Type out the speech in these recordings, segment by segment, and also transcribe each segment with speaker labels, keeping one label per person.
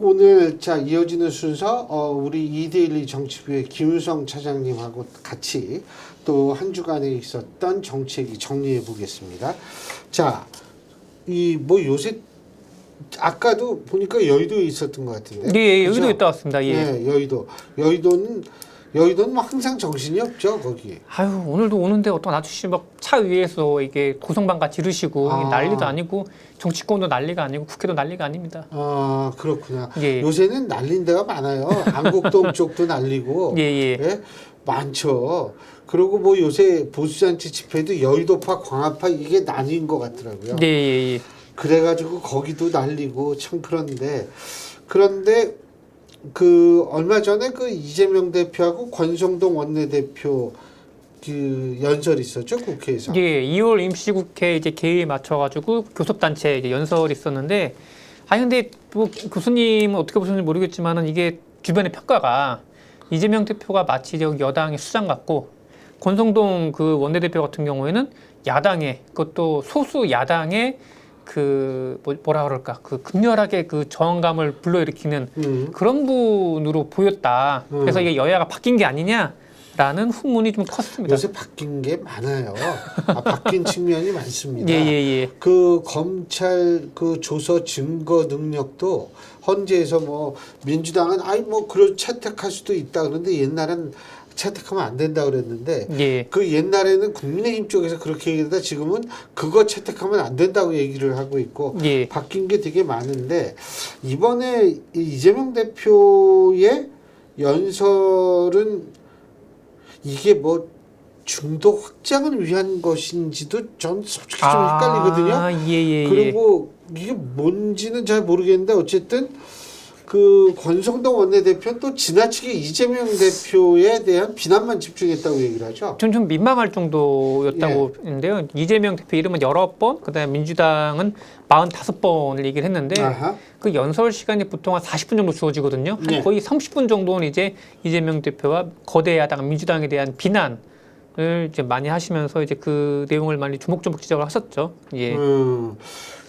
Speaker 1: 오늘 자 이어지는 순서 우리 이데일리 정치부의 김유성 차장님하고 같이 또 한 주간에 있었던 정책 정리해 보겠습니다. 자, 이 뭐 요새 아까도 보니까 여의도에 있었던 것 같은데.
Speaker 2: 네,
Speaker 1: 그죠?
Speaker 2: 여의도에 있다 왔습니다. 예.
Speaker 1: 네, 여의도는 뭐 항상 정신이 없죠 거기.
Speaker 2: 아유, 오늘도 오는데 어떤 아저씨 막 차 위에서 이게 고성방가 지르시고 이게 난리도 아니고 정치권도 난리가 아니고 국회도 난리가 아닙니다.
Speaker 1: 아, 그렇구나.
Speaker 2: 예.
Speaker 1: 요새는 날린 데가 많아요. 안국동 쪽도 날리고.
Speaker 2: 예.
Speaker 1: 예? 많죠. 그리고 뭐 요새 보수잔치 집회도 여의도파, 광화파 이게 나뉜 것 같더라고요.
Speaker 2: 예.
Speaker 1: 그래가지고 거기도 날리고 참 그런데 그 얼마 전에 그 이재명 대표하고 권성동 원내대표 그 연설이 있었죠 국회에서.
Speaker 2: 예, 2월 임시국회 이제 개의에 맞춰가지고 교섭단체 이제 연설이 있었는데, 근데 뭐 교수님은 어떻게 보셨는지 모르겠지만은 이게 주변의 평가가 이재명 대표가 마치 여당의 수장 같고, 권성동 그 원내대표 같은 경우에는 야당의, 그것도 소수 야당의 그 뭐라 그럴까, 그 극렬하게 그 저항감을 불러일으키는 그런 분으로 보였다. 그래서 이게 여야가 바뀐 게 아니냐라는 후문이 좀 컸습니다.
Speaker 1: 요새 바뀐 게 많아요. 바뀐 측면이 많습니다.
Speaker 2: 예.
Speaker 1: 그 검찰 그 조서 증거 능력도 헌재에서 뭐 민주당은 그걸 채택할 수도 있다. 그런데 옛날엔 채택하면 안 된다 그랬는데
Speaker 2: 예.
Speaker 1: 그 옛날에는 국민의힘 쪽에서 그렇게 얘기하다 지금은 그거 채택하면 안 된다고 얘기를 하고 있고
Speaker 2: 예.
Speaker 1: 바뀐 게 되게 많은데 이번에 이재명 대표의 연설은 이게 뭐 중도 확장을 위한 것인지도 전 솔직히 좀 헷갈리거든요.
Speaker 2: 예.
Speaker 1: 그리고 이게 뭔지는 잘 모르겠는데 어쨌든 그 권성동 원내대표는 또 지나치게 이재명 대표에 대한 비난만 집중했다고 얘기를 하죠.
Speaker 2: 좀 민망할 정도였다고 했는데요. 이재명 대표 이름은 19번, 그다음에 민주당은 45번을 얘기를 했는데
Speaker 1: 아하.
Speaker 2: 그 연설 시간이 보통 한 40분 정도 주어지거든요. 한 거의 30분 정도는 이제 이재명 대표와 거대 야당 민주당에 대한 비난을 이제 많이 하시면서 이제 그 내용을 많이 조목조목 지적을 하셨죠. 예.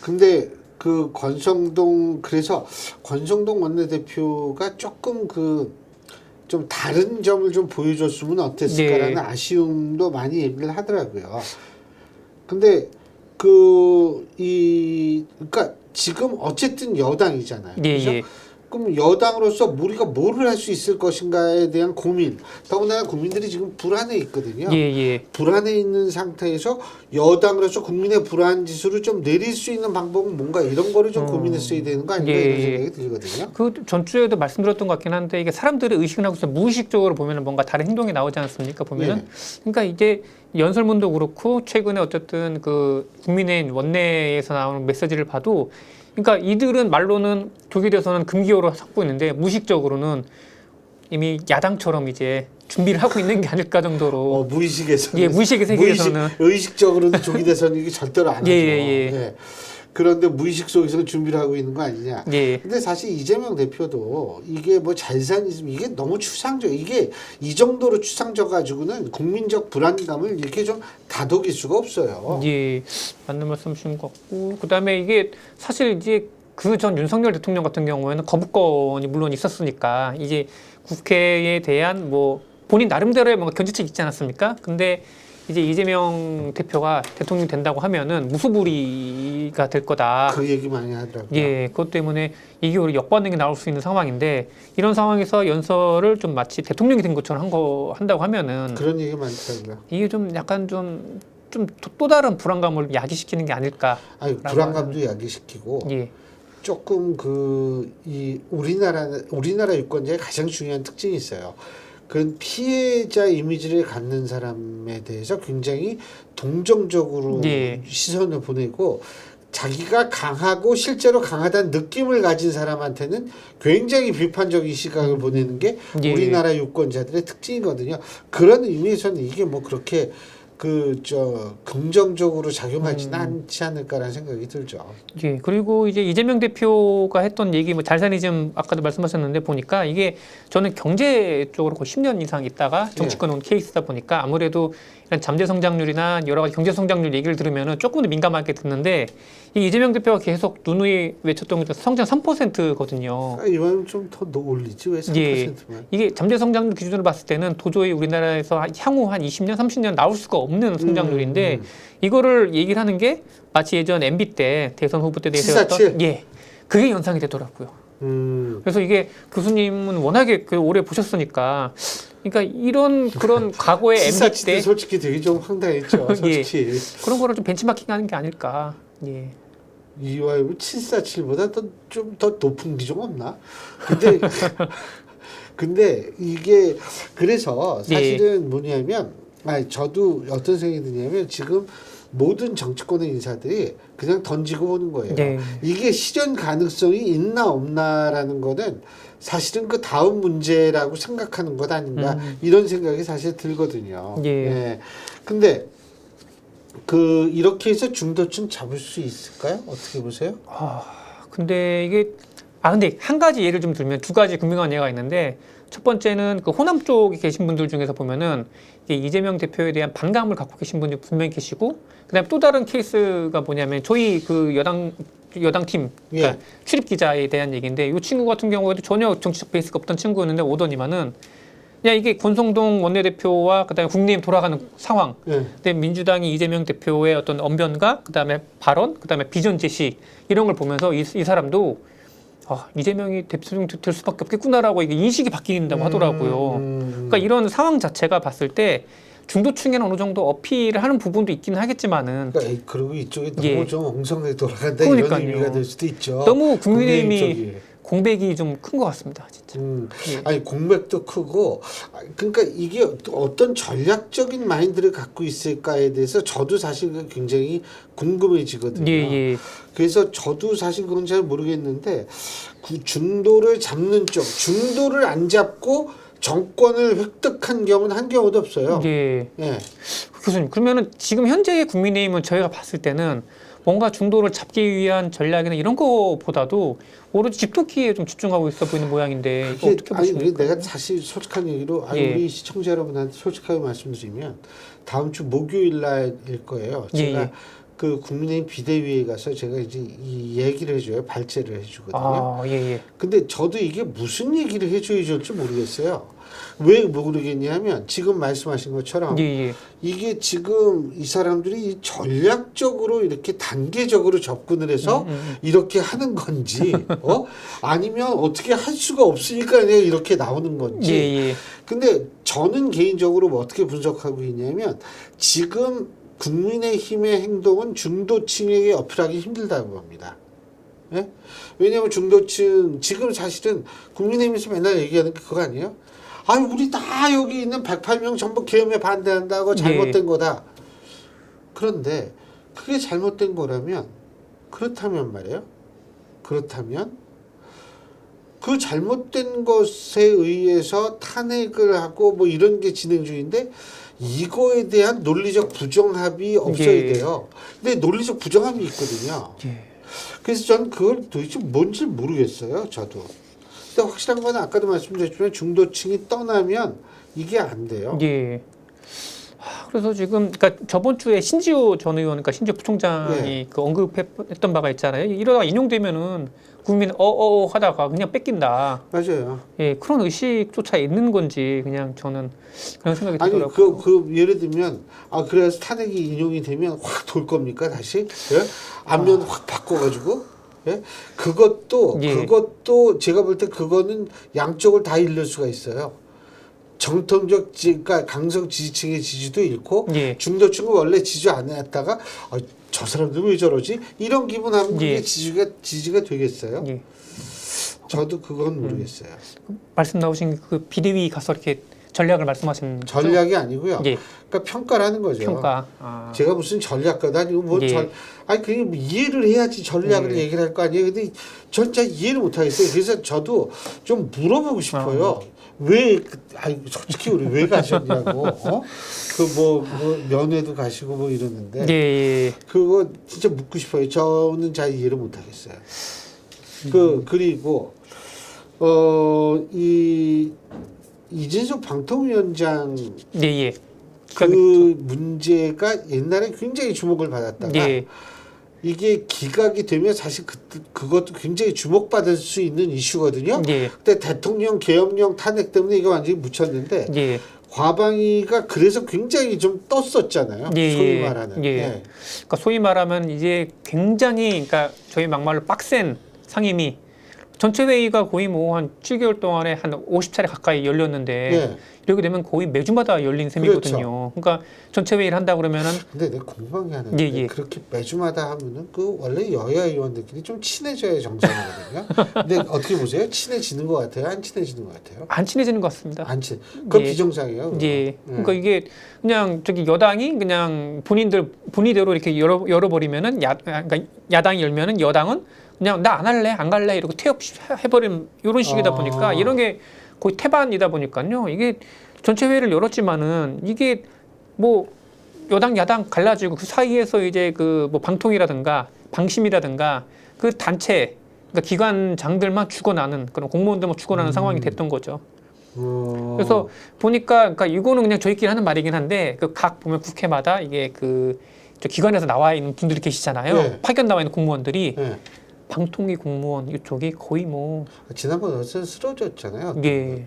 Speaker 1: 근데 그 그래서 권성동 원내대표가 조금 좀 다른 점을 좀 보여줬으면 어땠을까라는 아쉬움도 많이 얘기를 하더라고요. 근데 그러니까 지금 어쨌든 여당이잖아요. 그렇죠? 그럼 여당으로서 우리가 뭐를 할 수 있을 것인가에 대한 고민. 더군다나 국민들이 지금 불안해 있거든요. 불안해 있는 상태에서 여당으로서 국민의 불안 지수를 좀 내릴 수 있는 방법은 뭔가 이런 거를 좀 고민했어야 되는 거 아닌가 이런 생각이 들거든요.
Speaker 2: 그 전주에도 말씀드렸던 것 같긴 한데 이게 사람들의 의식을 하고서 무의식적으로 보면은 뭔가 다른 행동이 나오지 않습니까? 보면은 그러니까 이제 연설문도 그렇고 최근에 어쨌든 그 국민의힘 원내에서 나오는 메시지를 봐도 그러니까 이들은 말로는 독일에서는 금기어로 삼고 있는데 무의식적으로는 이미 야당처럼 이제 준비를 하고 있는 게 아닐까 정도로
Speaker 1: 무의식에서는
Speaker 2: 무의식의 세계에서는
Speaker 1: 의식적으로는 조기 대선 이게 절대로 안 하죠.
Speaker 2: 예.
Speaker 1: 그런데 무의식 속에서는 준비를 하고 있는 거 아니냐. 근데 사실 이재명 대표도 이게 뭐 잘사니즘 이게 너무 추상적. 이게 이 정도로 추상적 가지고는 국민적 불안감을 이렇게 좀 다독일 수가 없어요.
Speaker 2: 맞는 말씀이신 것 같고 그다음에 이게 사실 이제 그 전 윤석열 대통령 같은 경우에는 거부권이 물론 있었으니까 이제 국회에 대한 뭐 본인 나름대로의 뭔가 견제책이 있지 않았습니까? 근데 이제 이재명 대표가 대통령 된다고 하면은 무소불위가 될 거다.
Speaker 1: 그 얘기 많이 하더라고요.
Speaker 2: 그것 때문에 이게 우리 역반응이 나올 수 있는 상황인데 이런 상황에서 연설을 좀 마치 대통령이 된 것처럼 한다고 하면은
Speaker 1: 그런 얘기 많더라고요.
Speaker 2: 이게 좀 약간 좀 또 다른 불안감을 야기시키는 게 아닐까.
Speaker 1: 불안감도 야기시키고 조금 이 우리나라 유권자의 가장 중요한 특징이 있어요. 그런 피해자 이미지를 갖는 사람에 대해서 굉장히 동정적으로 시선을 보내고 자기가 강하고 실제로 강하다는 느낌을 가진 사람한테는 굉장히 비판적인 시각을 보내는 게 우리나라 유권자들의 특징이거든요. 그런 의미에서는 이게 뭐 그렇게 긍정적으로 작용하지는 않지 않을까라는 생각이 들죠.
Speaker 2: 예. 그리고 이제 이재명 대표가 했던 얘기, 뭐 잘사니즘 아까도 말씀하셨는데 보니까 이게 저는 경제 쪽으로 거의 10년 이상 있다가 정치권 온 케이스다 보니까 아무래도 이런 잠재 성장률이나 여러 가지 경제 성장률 얘기를 들으면은 조금 더 민감하게 듣는데 이 이재명 대표가 계속 누누이 외쳤던 게 성장 3%거든요.
Speaker 1: 이번엔 좀 더 올리지 왜 3%만?
Speaker 2: 예. 이게 잠재 성장률 기준으로 봤을 때는 도저히 우리나라에서 향후 한 20년, 30년 나올 수가 없는 성장률인데 이거를 얘기를 하는 게 마치 예전 MB 때 대선 후보 때 내세웠던 그게 연상이 되더라고요. 그래서 이게 교수님은 워낙에 오래 보셨으니까 그러니까 이런 그런 과거의 MB 때
Speaker 1: 솔직히 되게 좀 황당했죠. 솔직히
Speaker 2: 그런 거를 좀 벤치마킹하는 게 아닐까. 예.
Speaker 1: 이와이브 747보다 좀 더 높은 기종 없나? 근데 근데 이게 그래서 사실은 뭐냐면 저도 어떤 생각이 드냐면 지금 모든 정치권의 인사들이 그냥 던지고 보는 거예요. 이게 실현 가능성이 있나 없나라는 거는 사실은 그 다음 문제라고 생각하는 것 아닌가 이런 생각이 사실 들거든요. 근데 이렇게 해서 중도층 잡을 수 있을까요? 어떻게 보세요?
Speaker 2: 근데 이게 근데 한 가지 예를 좀 들면 두 가지 극명한 예가 있는데 첫 번째는 그 호남 쪽에 계신 분들 중에서 보면은 이게 이재명 대표에 대한 반감을 갖고 계신 분이 분명히 계시고 그다음에 또 다른 케이스가 뭐냐면 저희 그 여당 팀 그러니까 출입 기자에 대한 얘기인데 이 친구 같은 경우에도 전혀 정치적 베이스가 없던 친구였는데 오더니만은 그냥 이게 권성동 원내대표와 그다음에 국내임 돌아가는 상황, 그다음에 민주당이 이재명 대표의 어떤 언변과 그다음에 발언, 그다음에 비전 제시 이런 걸 보면서 이 사람도 이재명이 대통령 될 수밖에 없겠구나라고 이게 인식이 바뀐다고 하더라고요. 그러니까 이런 상황 자체가 봤을 때 중도층에는 어느 정도 어필을 하는 부분도 있긴 하겠지만은
Speaker 1: 그리고 이쪽에 너무 좀 엉성하게 돌아간다
Speaker 2: 그러니까요.
Speaker 1: 이런 의미가 될 수도 있죠.
Speaker 2: 너무 국민의힘이 공백이 좀 큰 것 같습니다, 진짜.
Speaker 1: 아니 공백도 크고 그러니까 이게 어떤 전략적인 마인드를 갖고 있을까에 대해서 저도 사실 굉장히 궁금해지거든요. 그래서 저도 사실 그건 잘 모르겠는데 중도를 잡는 쪽, 중도를 안 잡고 정권을 획득한 경우는 한 경우도 없어요. 교수님,
Speaker 2: 그러면은 지금 현재의 국민의힘은 저희가 봤을 때는 뭔가 중도를 잡기 위한 전략이나 이런 거보다도 오로지 집토끼에 좀 집중하고 있어 보이는 모양인데 이거 어떻게 보십니까?
Speaker 1: 내가 사실 솔직한 얘기로 우리 시청자 여러분한테 솔직하게 말씀드리면 다음 주 목요일 날일 거예요. 제가 그 국민의힘 비대위에 가서 제가 이제 이 얘기를 해줘요. 발제를 해주거든요. 근데 저도 이게 무슨 얘기를 해줘야 될지 모르겠어요. 왜 모르겠냐면 지금 말씀하신 것처럼 이게 지금 이 사람들이 전략적으로 이렇게 단계적으로 접근을 해서 이렇게 하는 건지 아니면 어떻게 할 수가 없으니까 그냥 이렇게 나오는 건지 근데 저는 개인적으로 뭐 어떻게 분석하고 있냐면 지금 국민의힘의 행동은 중도층에게 어필하기 힘들다고 봅니다. 왜냐하면 중도층 지금 사실은 국민의힘에서 맨날 얘기하는 게 그거 아니에요? 우리 다 여기 있는 108명 전부 계엄에 반대한다고 잘못된 거다. 그런데 그게 잘못된 거라면 그렇다면 말이에요. 그렇다면 그 잘못된 것에 의해서 탄핵을 하고 뭐 이런 게 진행 중인데 이거에 대한 논리적 부정합이 없어야 돼요. 근데 논리적 부정합이 있거든요. 그래서 저는 그걸 도대체 뭔지 모르겠어요. 저도. 근데 확실한 건 아까도 말씀드렸지만 중도층이 떠나면 이게 안 돼요.
Speaker 2: 그래서 지금 그러니까 저번 주에 신지호 전 의원, 그러니까 신지호 부총장이 그 언급했던 바가 있잖아요. 이러다가 인용되면은 국민 하다가 그냥 뺏긴다.
Speaker 1: 맞아요.
Speaker 2: 그런 의식조차 있는 건지 그냥 저는 그런 생각이 들더라고요.
Speaker 1: 예를 들면 그래서 탄핵이 인용이 되면 확 돌 겁니까 다시? 안면 확 바꿔가지고? 그것도 제가 볼 때 그거는 양쪽을 다 잃을 수가 있어요. 정통적 그러니까 강성 지지층의 지지도 잃고 중도층은 원래 지지 안 했다가 저 사람들 왜 저러지? 이런 기분하면 그게 지지가 되겠어요? 저도 그건 모르겠어요.
Speaker 2: 말씀 나오신 그 비대위 가서 이렇게 전략을 말씀하신
Speaker 1: 전략이
Speaker 2: 거죠?
Speaker 1: 아니고요. 그러니까 평가를 하는 거죠.
Speaker 2: 평가.
Speaker 1: 제가 무슨 전략가도 아니고 그게 이해를 해야지 전략을 얘기를 할 거 아니에요. 근데 전 진짜 이해를 못 하겠어요. 그래서 저도 좀 물어보고 싶어요. 솔직히 우리 왜 가셨냐고, 뭐 면회도 가시고 뭐 이러는데,
Speaker 2: 예.
Speaker 1: 그거 진짜 묻고 싶어요. 저는 잘 이해를 못 하겠어요. 그리고, 이진숙 방통위원장
Speaker 2: 예.
Speaker 1: 그 문제가 옛날에 굉장히 주목을 받았다가,
Speaker 2: 예.
Speaker 1: 이게 기각이 되면 사실 그것도 굉장히 주목받을 수 있는 이슈거든요.
Speaker 2: 예.
Speaker 1: 근데 대통령 계엄령 탄핵 때문에 이거 완전히 묻혔는데
Speaker 2: 예.
Speaker 1: 과방위가 그래서 굉장히 좀 떴었잖아요.
Speaker 2: 예.
Speaker 1: 소위 말하는.
Speaker 2: 예. 그러니까 소위 말하면 이제 굉장히 그러니까 저희 막말로 빡센 상임위 전체 회의가 거의 뭐 한 7개월 동안에 한 50차례 가까이 열렸는데
Speaker 1: 예.
Speaker 2: 이렇게 되면 거의 매주마다 열린 셈이거든요.
Speaker 1: 그렇죠.
Speaker 2: 그러니까 전체 회의를 한다 그러면은
Speaker 1: 근데 내가 궁금한 게 하나 있는데
Speaker 2: 예.
Speaker 1: 그렇게 매주마다 하면은 그 원래 여야 의원들끼리 좀 친해져야 정상이거든요. 근데 어떻게 보세요? 친해지는 것 같아요? 안 친해지는 것 같아요?
Speaker 2: 안 친해지는 것 같습니다.
Speaker 1: 안 친. 그건
Speaker 2: 예.
Speaker 1: 비정상이에요. 그거.
Speaker 2: 예. 그러니까 이게 그냥 저기 여당이 그냥 본의대로 이렇게 열어버리면은 그러니까 야당이 열면은 여당은 그냥 나 안 할래, 안 갈래 이러고 태업해버린 이런 식이다 보니까 이런 게 거의 태반이다 보니까요. 이게 전체 회의를 열었지만은 이게 뭐 여당 야당 갈라지고 그 사이에서 이제 그 뭐 방통이라든가 방심이라든가 그 단체 그러니까 기관장들만 죽어나는 그런 공무원들만 죽어나는 상황이 됐던 거죠. 그래서 보니까 그러니까 이거는 그냥 저희끼리 하는 말이긴 한데 그 각 보면 국회마다 이게 그 저 기관에서 나와 있는 분들이 계시잖아요.
Speaker 1: 네.
Speaker 2: 파견 나와 있는 공무원들이
Speaker 1: 네.
Speaker 2: 방통위 공무원 이쪽이 거의 뭐
Speaker 1: 지난번에 어제 쓰러졌잖아요.
Speaker 2: 예.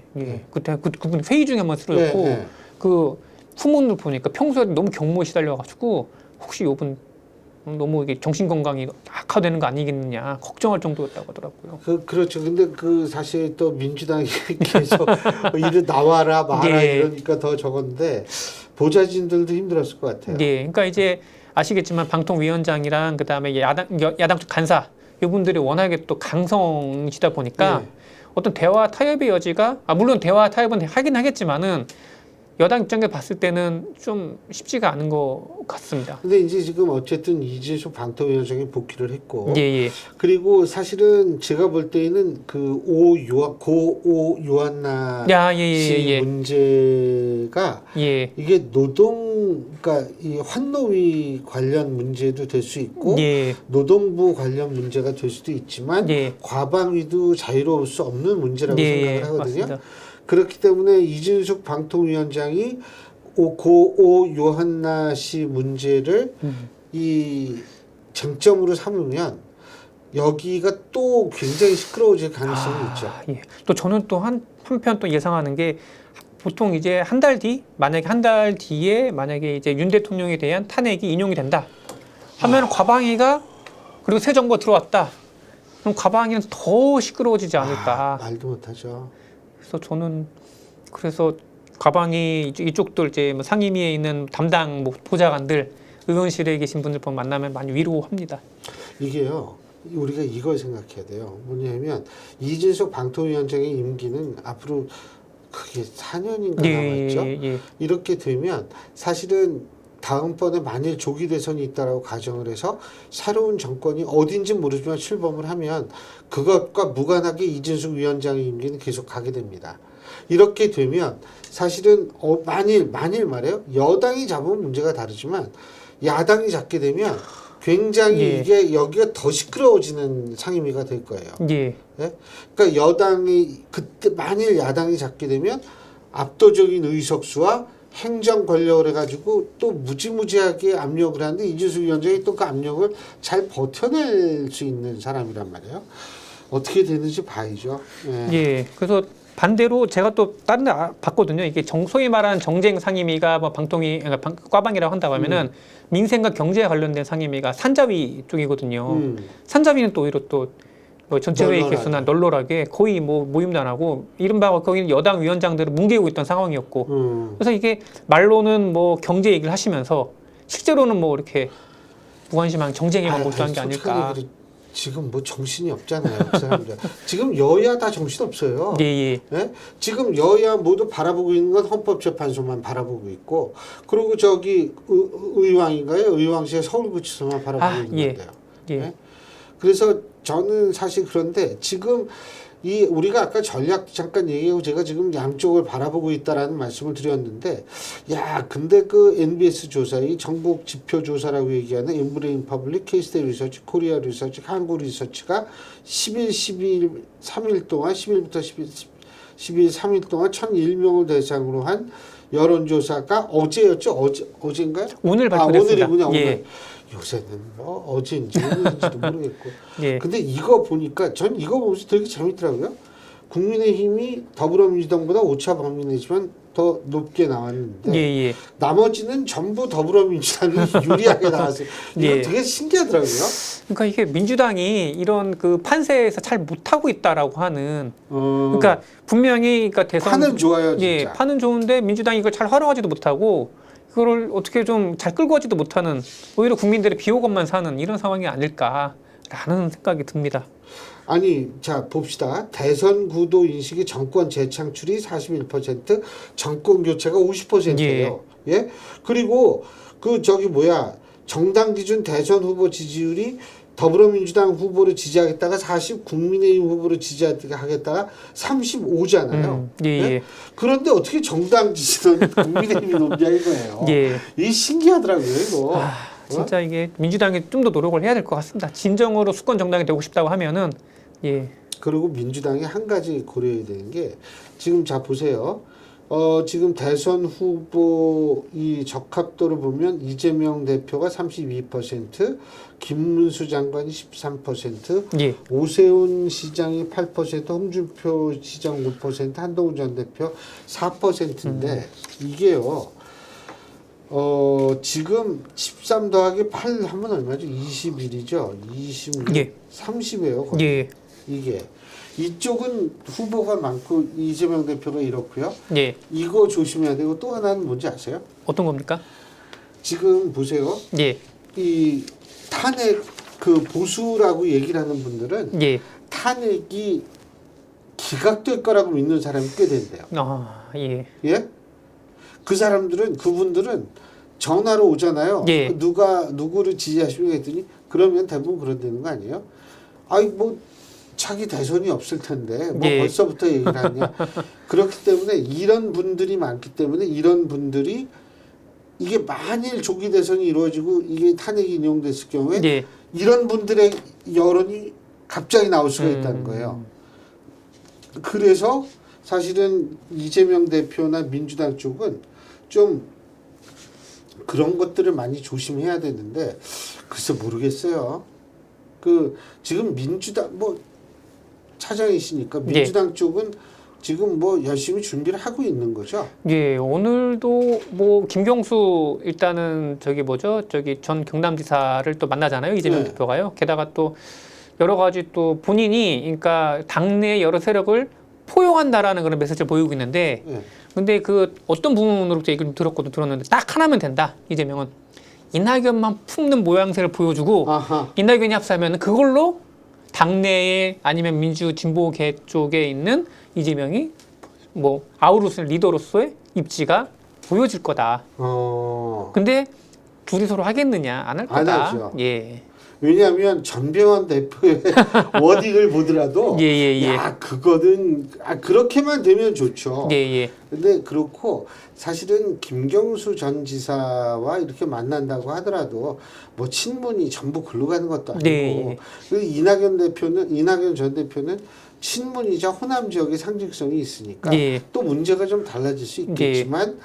Speaker 2: 그때 그분 회의 중에 한번 쓰러졌고 그 후문을 보니까 평소에 너무 경무에 시달려가지고 혹시 요분 너무 이게 정신 건강이 악화되는 거 아니겠느냐 걱정할 정도였다고 하더라고요.
Speaker 1: 그렇죠. 근데 사실 또 민주당이 계속 이를 나와라 마라 이러니까 더 적었는데 보좌진들도 힘들었을 것 같아요.
Speaker 2: 예. 그러니까 이제 아시겠지만 방통위원장이랑 그다음에 야당 쪽 간사 이분들이 워낙에 또 강성이시다 보니까 어떤 대화 타협의 여지가 물론 대화 타협은 하긴 하겠지만은 여당 입장에 봤을 때는 좀 쉽지가 않은 것 같습니다.
Speaker 1: 근데 이제 지금 어쨌든 이진숙 방통위원장이 복귀를 했고,
Speaker 2: 예.
Speaker 1: 그리고 사실은 제가 볼 때는 그 고 요한나 씨 문제가 이게 그러니까 이 환노위 관련 문제도 될 수 있고, 노동부 관련 문제가 될 수도 있지만 과방위도 자유로울 수 없는 문제라고 생각을 하거든요.
Speaker 2: 맞습니다.
Speaker 1: 그렇기 때문에 이진숙 방통위원장이 고 요한나 씨 문제를 이 쟁점으로 삼으면 여기가 또 굉장히 시끄러워질 가능성이 있죠.
Speaker 2: 예. 또 저는 또 한편 또 예상하는 게 보통 이제 만약에 한 달 뒤에 만약에 이제 윤 대통령에 대한 탄핵이 인용이 된다 하면 과방위가 그리고 새 정부가 들어왔다. 그럼 과방위는 더 시끄러워지지 않을까.
Speaker 1: 말도 못하죠.
Speaker 2: 그래서 저는 과방위 이쪽들 이제 뭐 상임위에 있는 담당 보좌관들 의원실에 계신 분들 보면 만나면 많이 위로합니다.
Speaker 1: 이게요. 우리가 이걸 생각해야 돼요. 뭐냐면 이진숙 방통위원장의 임기는 앞으로 그게 4년인가 남았죠. 이렇게 되면 사실은 다음번에 만일 조기 대선이 있다라고 가정을 해서 새로운 정권이 어딘지 모르지만 출범을 하면 그것과 무관하게 이진숙 위원장의 임기는 계속 가게 됩니다. 이렇게 되면 사실은 만일 말이에요. 여당이 잡으면 문제가 다르지만 야당이 잡게 되면 굉장히 이게 여기가 더 시끄러워지는 상임위가 될 거예요. 그러니까 여당이 그때 만일 야당이 잡게 되면 압도적인 의석수와 행정 권력을 해가지고 또 무지무지하게 압력을 하는데 이진숙 위원장이 또 그 압력을 잘 버텨낼 수 있는 사람이란 말이에요. 어떻게 되는지 봐야죠.
Speaker 2: 그래서 반대로 제가 또 다른 데 봤거든요. 이게 소위 말하는 정쟁 상임위가 뭐 그러니까 과방이라고 한다고 하면은 민생과 경제에 관련된 상임위가 산자위 쪽이거든요. 산자위는 또 오히려 또 뭐 전체회의 개수나 널널하게 거의 뭐 모임도 안 하고 이른바 거기는 여당 위원장들을 뭉개고 있던 상황이었고 그래서 이게 말로는 뭐 경제 얘기를 하시면서 실제로는 뭐 이렇게 무관심한 정쟁에만 몰두한 게 아닐까.
Speaker 1: 지금 뭐 정신이 없잖아요, 그 사람들. 지금 여야 다 정신 없어요. 지금 여야 모두 바라보고 있는 건 헌법재판소만 바라보고 있고, 그리고 저기 의왕인가요? 의왕시의 서울구치소만 바라보고 있는 건데요. 그래서 저는 사실 그런데 지금 이 우리가 아까 전략 잠깐 얘기하고 제가 지금 양쪽을 바라보고 있다라는 말씀을 드렸는데, 야 근데 그 NBS 조사, 이 전국 지표 조사라고 얘기하는 엠브레인 퍼블릭, 케이스테이 리서치, 코리아 리서치, 한국 리서치가 3일 동안 10일부터 12일 3일 동안 1,001명을 대상으로 한 여론조사가 어제였죠? 어제인가요?
Speaker 2: 오늘 발표됐습니다.
Speaker 1: 오늘이군요. 오늘.
Speaker 2: 예.
Speaker 1: 요새는 뭐 어제인지 오늘인지도 모르겠고.
Speaker 2: 예.
Speaker 1: 근데 이거 보니까 전 이거 보면서 되게 재밌더라고요. 국민의힘이 더불어민주당보다 오차 범위 내지만 더 높게 나왔는데
Speaker 2: 예.
Speaker 1: 나머지는 전부 더불어민주당이 유리하게 나왔어요. 이거
Speaker 2: 예.
Speaker 1: 되게 신기하더라고요.
Speaker 2: 그러니까 이게 민주당이 이런 그 판세에서 잘 못하고 있다라고 하는. 그러니까 분명히 그러니까 대선
Speaker 1: 판은 좋아요, 진짜.
Speaker 2: 예, 판은 좋은데 민주당이 이걸 잘 활용하지도 못하고 이거를 어떻게 좀 잘 끌고 가지도 못하는, 오히려 국민들의 비호감만 사는 이런 상황이 아닐까라는 생각이 듭니다.
Speaker 1: 아니, 자 봅시다. 대선 구도 인식이 정권 재창출이 41%, 정권 교체가 50%예요. 예. 그리고 그 저기 뭐야, 정당 기준 대선 후보 지지율이 더불어민주당 후보를 지지하겠다가 40, 국민의힘 후보를 지지하겠다가 35잖아요. 예? 그런데 어떻게 정당 지지는 국민의힘이 높냐 이거예요. 이 신기하더라고요, 이거.
Speaker 2: 진짜 이게 민주당이 좀 더 노력을 해야 될 것 같습니다. 진정으로 수권 정당이 되고 싶다고 하면은.
Speaker 1: 그리고 민주당이 한 가지 고려해야 되는 게, 지금 자 보세요. 지금 대선 후보 이 적합도를 보면 이재명 대표가 32%, 김문수 장관이 13%, 오세훈 시장이 8%, 홍준표 시장 5%, 한동훈 전 대표 4%인데 이게요. 지금 13 더하기 8 하면 얼마죠? 21이죠. 26, 30이에요. 거의. 이게 이쪽은 후보가 많고 이재명 대표가 이렇고요. 이거 조심해야 되고, 또 하나는 뭔지 아세요?
Speaker 2: 어떤 겁니까?
Speaker 1: 지금 보세요. 이 탄핵 그 보수라고 얘기를 하는 분들은 탄핵이 기각될 거라고 믿는 사람이 꽤 된대요. 예? 그 사람들은, 그분들은 전화로 오잖아요. 누구를 지지하시면 했더니 그러면 대부분 그런다는 거 아니에요? 아이 뭐 자기 대선이 없을 텐데 뭐 벌써부터 얘기를 하냐. 그렇기 때문에 이런 분들이 많기 때문에, 이런 분들이 이게 만일 조기 대선이 이루어지고 이게 탄핵이 인용됐을 경우에 이런 분들의 여론이 갑자기 나올 수가 있다는 거예요. 그래서 사실은 이재명 대표나 민주당 쪽은 좀 그런 것들을 많이 조심해야 되는데, 글쎄 모르겠어요. 그 지금 민주당 뭐 차장이시니까 민주당 쪽은 지금 뭐 열심히 준비를 하고 있는 거죠.
Speaker 2: 오늘도 뭐 김경수 일단은 저기 전 경남지사를 또 만나잖아요, 이재명 대표가요. 게다가 또 여러 가지 또 본인이, 그러니까 당내 여러 세력을 포용한다라는 그런 메시지를 보이고 있는데, 근데 그 어떤 부분으로부터 얘기를 들었는데 딱 하나면 된다. 이재명은 이낙연만 품는 모양새를 보여주고, 이낙연이 합사하면 그걸로 당내에 아니면 민주 진보계 쪽에 있는 이재명이 뭐 아우르스 리더로서의 입지가 보여질 거다. 근데 둘이 서로 하겠느냐? 안 할 거다.
Speaker 1: 안 하죠. 왜냐하면 전병헌 대표의 워딩을 보더라도 야 그거는 그렇게만 되면 좋죠. 근데 그렇고, 사실은 김경수 전 지사와 이렇게 만난다고 하더라도 뭐 친문이 전부 글로 가는 것도 아니고, 그리고 이낙연 전 대표는 친문이자 호남 지역의 상징성이 있으니까 또 문제가 좀 달라질 수 있겠지만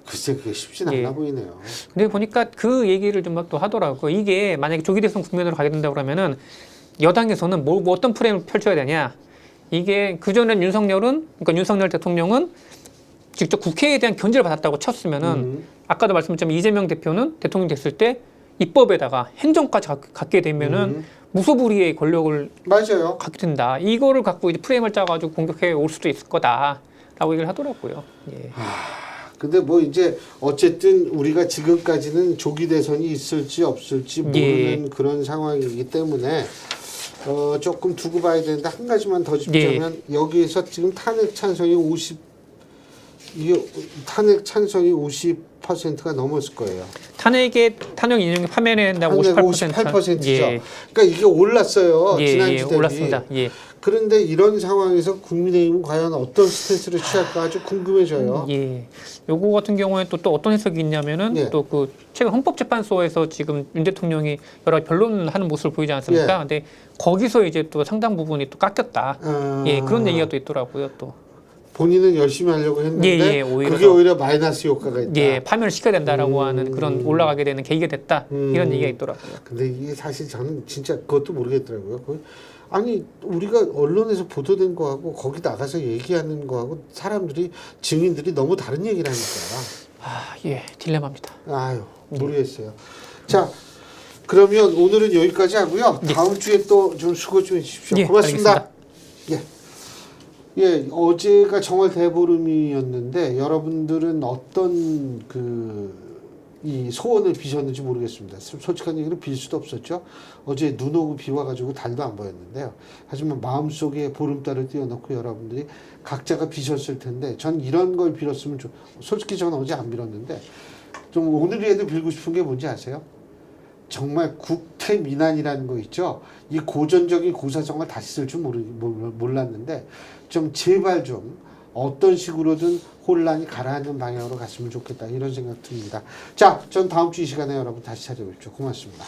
Speaker 1: 글쎄 그게 쉽진 않아 보이네요.
Speaker 2: 근데 보니까 그 얘기를 좀 막 또 하더라고요. 이게 만약에 조기 대선 국면으로 가게 된다고 그러면은 여당에서는 뭐 어떤 프레임을 펼쳐야 되냐. 이게 그전엔 그러니까 윤석열 대통령은 직접 국회에 대한 견제를 받았다고 쳤으면은 아까도 말씀드렸지만 이재명 대표는 대통령 됐을 때 입법에다가 행정까지 갖게 되면은 무소불위의 권력을 갖게 된다. 이거를 갖고 이제 프레임을 짜가지고 공격해 올 수도 있을 거다라고 얘기를 하더라고요.
Speaker 1: 근데 뭐 이제 어쨌든 우리가 지금까지는 조기 대선이 있을지 없을지 모르는 그런 상황이기 때문에 조금 두고 봐야 되는데, 한 가지만 더 짚자면 여기에서 지금 탄핵 찬성이 이게 탄핵 찬성이 50%가 넘었을 거예요.
Speaker 2: 탄핵 인용 파면된다고
Speaker 1: 58%죠.
Speaker 2: 예.
Speaker 1: 그러니까 이게 올랐어요.
Speaker 2: 예,
Speaker 1: 지난주
Speaker 2: 예,
Speaker 1: 대비.
Speaker 2: 올랐습니다. 예.
Speaker 1: 그런데 이런 상황에서 국민의힘은 과연 어떤 스탠스를 취할까 아주 궁금해져요.
Speaker 2: 예. 요거 같은 경우에 또 어떤 해석이 있냐면은
Speaker 1: 예.
Speaker 2: 또 그 최근 헌법재판소에서 지금 윤 대통령이 여러 변론하는 모습을 보이지 않습니까?
Speaker 1: 예.
Speaker 2: 근데 거기서 이제 또 상당 부분이 또 깎였다. 예, 그런 얘기가 또 있더라고요. 또.
Speaker 1: 본인은 열심히 하려고 했는데
Speaker 2: 예, 예, 오히려
Speaker 1: 그게 오히려 마이너스 효과가 있다.
Speaker 2: 예, 파면을 시켜야 된다라고 하는 그런 올라가게 되는 계기가 됐다. 이런 얘기가 있더라고요.
Speaker 1: 근데 이게 사실 저는 진짜 그것도 모르겠더라고요. 아니 우리가 언론에서 보도된 거하고 거기 나가서 얘기하는 거하고 사람들이 증인들이 너무 다른 얘기를 하니까.
Speaker 2: 아, 예, 딜레마입니다.
Speaker 1: 아유 모르겠어요. 자 그러면 오늘은 여기까지 하고요.
Speaker 2: 예.
Speaker 1: 다음 주에 또 좀 수고 좀 해주십시오.
Speaker 2: 예,
Speaker 1: 고맙습니다. 예, 어제가 정말 대보름이었는데 여러분들은 어떤 이 소원을 비셨는지 모르겠습니다. 솔직한 얘기로 빌 수도 없었죠. 어제 눈 오고 비 와가지고 달도 안 보였는데요. 하지만 마음속에 보름달을 띄워놓고 여러분들이 각자가 비셨을 텐데 전 이런 걸 빌었으면 솔직히 저는 어제 안 빌었는데 좀 오늘이라도 빌고 싶은 게 뭔지 아세요? 정말 국태민안이라는 거 있죠. 이 고전적인 고사성을 다시 쓸 줄 몰랐는데 좀 제발 좀 어떤 식으로든 혼란이 가라앉는 방향으로 갔으면 좋겠다 이런 생각 듭니다. 자, 전 다음 주 이 시간에 여러분 다시 찾아뵙죠. 고맙습니다.